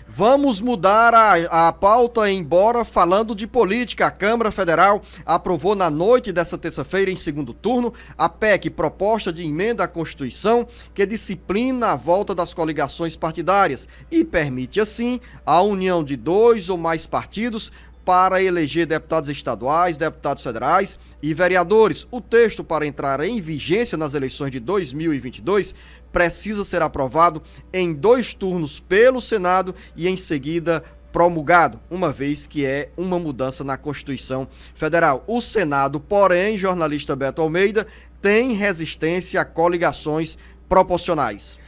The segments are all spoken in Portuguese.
Vamos mudar a pauta, embora falando de política. A Câmara Federal aprovou na noite dessa terça-feira, em segundo turno, a PEC, proposta de emenda à Constituição, que disciplina a volta das coligações partidárias e permite, assim, a união de 2 ou mais partidos para eleger deputados estaduais, deputados federais e vereadores. O texto, para entrar em vigência nas eleições de 2022, precisa ser aprovado em 2 turnos pelo Senado e, em seguida, promulgado, uma vez que é uma mudança na Constituição Federal. O Senado, porém, jornalista Beto Almeida, tem resistência a coligações proporcionais.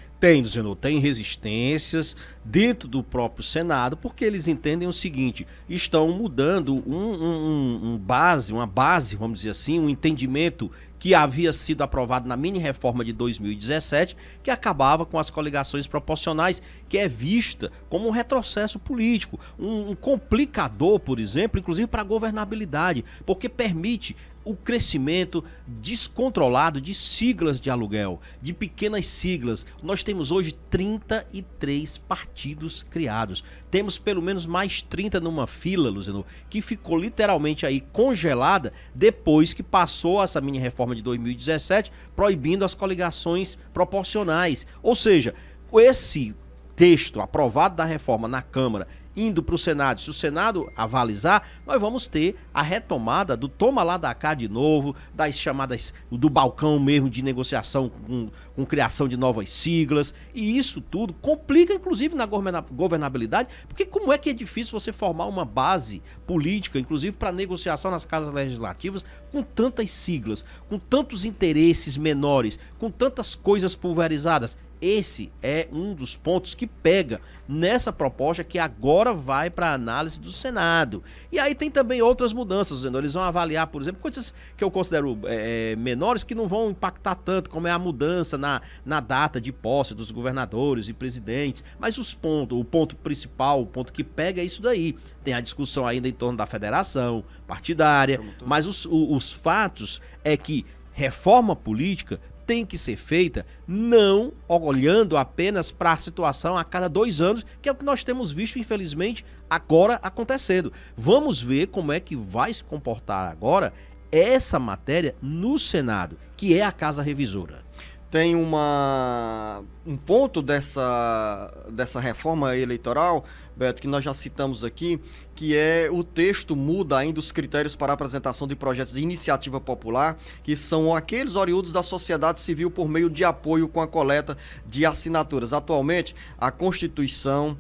Tem resistências dentro do próprio Senado, porque eles entendem o seguinte: estão mudando uma base, vamos dizer assim, um entendimento que havia sido aprovado na mini-reforma de 2017, que acabava com as coligações proporcionais, que é vista como um retrocesso político, um complicador, por exemplo, inclusive para a governabilidade, porque permite o crescimento descontrolado de siglas de aluguel, de pequenas siglas. Nós temos hoje 33 partidos criados. Temos pelo menos mais 30 numa fila, Luciano, que ficou literalmente aí congelada depois que passou essa mini-reforma de 2017, proibindo as coligações proporcionais. Ou seja, esse texto aprovado da reforma na Câmara indo para o Senado, se o Senado avalizar, nós vamos ter a retomada do toma lá da cá de novo, das chamadas do balcão mesmo de negociação com criação de novas siglas, e isso tudo complica inclusive na governabilidade, porque como é que é difícil você formar uma base política, inclusive para negociação nas casas legislativas, com tantas siglas, com tantos interesses menores, com tantas coisas pulverizadas. Esse é um dos pontos que pega nessa proposta que agora vai para a análise do Senado. E aí tem também outras mudanças, eles vão avaliar, por exemplo, coisas que eu considero menores, que não vão impactar tanto, como é a mudança na data de posse dos governadores e presidentes. Mas o ponto principal, o ponto que pega é isso daí. Tem a discussão ainda em torno da federação partidária, mas os fatos é que reforma política tem que ser feita não olhando apenas para a situação a cada 2 anos, que é o que nós temos visto, infelizmente, agora acontecendo. Vamos ver como é que vai se comportar agora essa matéria no Senado, que é a Casa Revisora. Tem um ponto dessa reforma eleitoral, Beto, que nós já citamos aqui, que é o texto muda ainda os critérios para a apresentação de projetos de iniciativa popular, que são aqueles oriundos da sociedade civil por meio de apoio com a coleta de assinaturas. Atualmente, a Constituição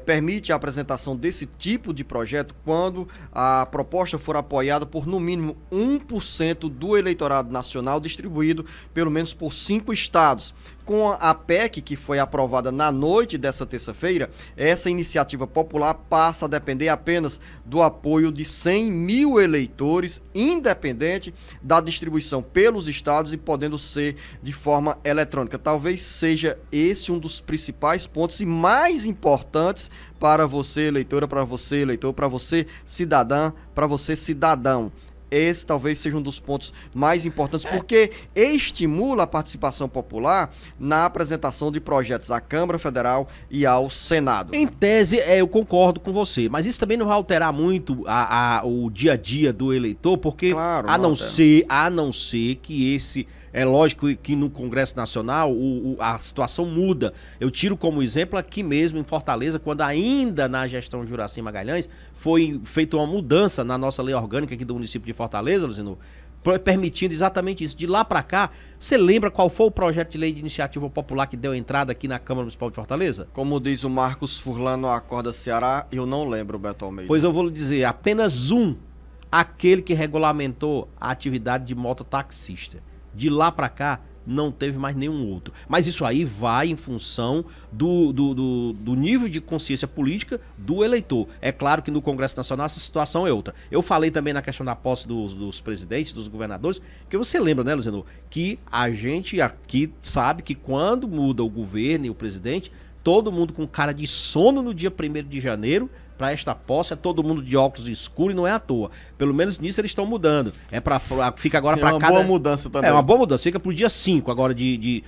permite a apresentação desse tipo de projeto quando a proposta for apoiada por no mínimo 1% do eleitorado nacional, distribuído pelo menos por 5 estados. Com a PEC, que foi aprovada na noite dessa terça-feira, essa iniciativa popular passa a depender apenas do apoio de 100 mil eleitores, independente da distribuição pelos estados e podendo ser de forma eletrônica. Talvez seja esse um dos principais pontos e mais importantes para você, eleitora, para você, eleitor, para você, cidadã, para você, cidadão. Esse talvez seja um dos pontos mais importantes, porque estimula a participação popular na apresentação de projetos à Câmara Federal e ao Senado. Em tese, eu concordo com você, mas isso também não vai alterar muito o dia a dia do eleitor, porque claro, a não ser que esse... É lógico que no Congresso Nacional a situação muda. Eu tiro como exemplo aqui mesmo em Fortaleza, quando ainda na gestão Juracy Magalhães foi feita uma mudança na nossa lei orgânica aqui do município de Fortaleza, Luciano, permitindo exatamente isso. De lá para cá, você lembra qual foi o projeto de lei de iniciativa popular que deu entrada aqui na Câmara Municipal de Fortaleza? Como diz o Marcos Furlan no Acorda Ceará, eu não lembro, Beto Almeida. Pois eu vou lhe dizer, apenas aquele que regulamentou a atividade de mototaxista. De lá para cá, não teve mais nenhum outro. Mas isso aí vai em função do nível de consciência política do eleitor. É claro que no Congresso Nacional essa situação é outra. Eu falei também na questão da posse dos presidentes, dos governadores, que você lembra, né, Luciano, que a gente aqui sabe que quando muda o governo e o presidente, todo mundo com cara de sono no dia 1º de janeiro para esta posse é todo mundo de óculos escuros e não é à toa. Pelo menos nisso eles estão mudando. Fica agora para cada... É uma boa mudança também. É uma boa mudança. Fica pro dia 5 agora de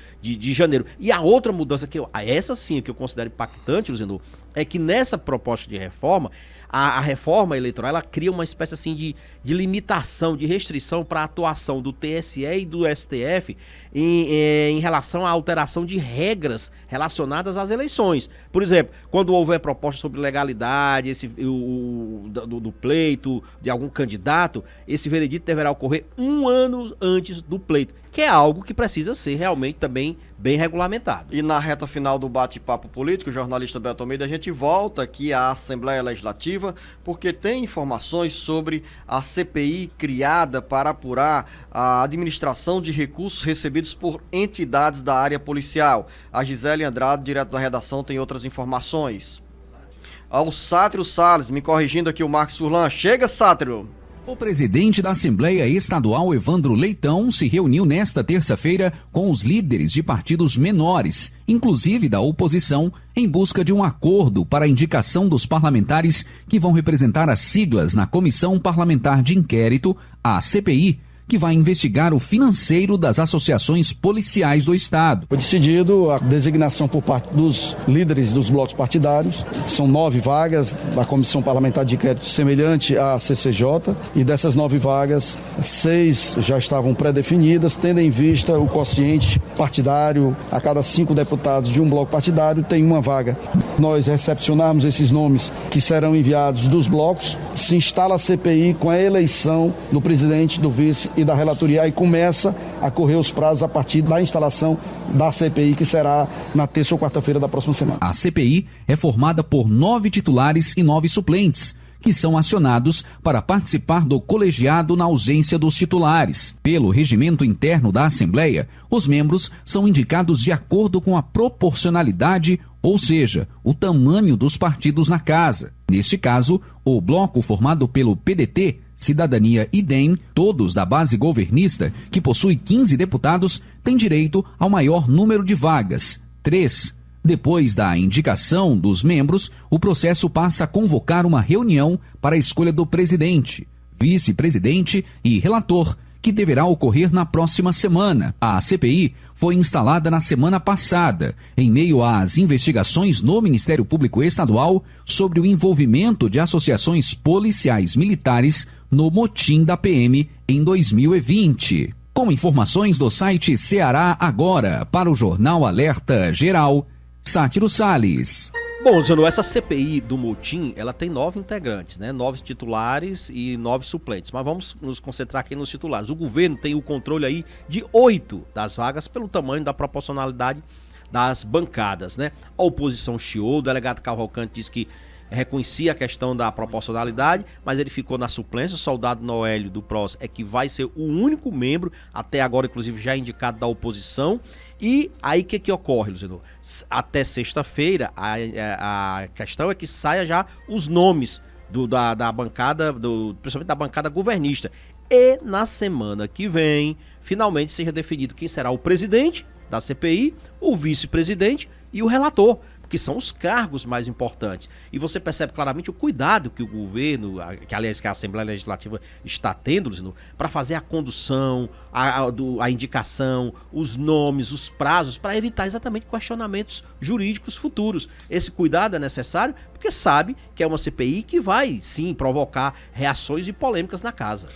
janeiro. E a outra mudança essa sim que eu considero impactante, Luciano, é que nessa proposta de reforma, a reforma eleitoral, ela cria uma espécie assim de limitação, de restrição para a atuação do TSE e do STF em relação à alteração de regras relacionadas às eleições. Por exemplo, quando houver proposta sobre legalidade do pleito de algum candidato, esse veredito deverá ocorrer 1 ano antes do pleito, que é algo que precisa ser realmente também bem regulamentado. E na reta final do bate-papo político, o jornalista Beto Almeida, a gente volta aqui à Assembleia Legislativa, porque tem informações sobre a CPI criada para apurar a administração de recursos recebidos por entidades da área policial. A Gisele Andrade, direto da redação, tem outras informações. Ao Sátrio Salles, me corrigindo aqui o Marcos Furlan. Chega, Sátrio! O presidente da Assembleia Estadual, Evandro Leitão, se reuniu nesta terça-feira com os líderes de partidos menores, inclusive da oposição, em busca de um acordo para a indicação dos parlamentares que vão representar as siglas na Comissão Parlamentar de Inquérito, a CPI, que vai investigar o financeiro das associações policiais do Estado. Foi decidido a designação por parte dos líderes dos blocos partidários. São 9 vagas da Comissão Parlamentar de Inquérito semelhante à CCJ, e dessas 9 vagas, 6 já estavam pré-definidas, tendo em vista o quociente partidário. A cada 5 deputados de um bloco partidário tem uma vaga. Nós recepcionarmos esses nomes que serão enviados dos blocos, se instala a CPI com a eleição do presidente, do vice e da relatoria. Aí começa a correr os prazos a partir da instalação da CPI, que será na terça ou quarta-feira da próxima semana. A CPI é formada por 9 titulares e 9 suplentes, que são acionados para participar do colegiado na ausência dos titulares. Pelo regimento interno da Assembleia, os membros são indicados de acordo com a proporcionalidade, ou seja, o tamanho dos partidos na casa. Neste caso, o bloco formado pelo PDT, Cidadania e DEM, todos da base governista, que possui 15 deputados, tem direito ao maior número de vagas, 3. Depois da indicação dos membros, o processo passa a convocar uma reunião para a escolha do presidente, vice-presidente e relator, que deverá ocorrer na próxima semana. A CPI foi instalada na semana passada, em meio às investigações no Ministério Público Estadual sobre o envolvimento de associações policiais militares no motim da PM em 2020. Com informações do site Ceará Agora, para o Jornal Alerta Geral, Sátiro Salles. Bom, Luciano, essa CPI do motim, ela tem 9 integrantes, né? 9 titulares e 9 suplentes. Mas vamos nos concentrar aqui nos titulares. O governo tem o controle aí de 8 das vagas pelo tamanho da proporcionalidade das bancadas, né? A oposição chiou, o delegado Cavalcante disse que reconhecia a questão da proporcionalidade, mas ele ficou na suplência. O soldado Noélio do PROS é que vai ser o único membro, até agora inclusive já indicado, da oposição. E aí o que ocorre, Luciano? Até sexta-feira, a questão é que saia já os nomes da bancada, principalmente da bancada governista. E na semana que vem, finalmente seja definido quem será o presidente da CPI, o vice-presidente e o relator, que são os cargos mais importantes. E você percebe claramente o cuidado que o governo, que aliás que a Assembleia Legislativa está tendo, para fazer a condução, a indicação, os nomes, os prazos, para evitar exatamente questionamentos jurídicos futuros. Esse cuidado é necessário porque sabe que é uma CPI que vai, sim, provocar reações e polêmicas na casa.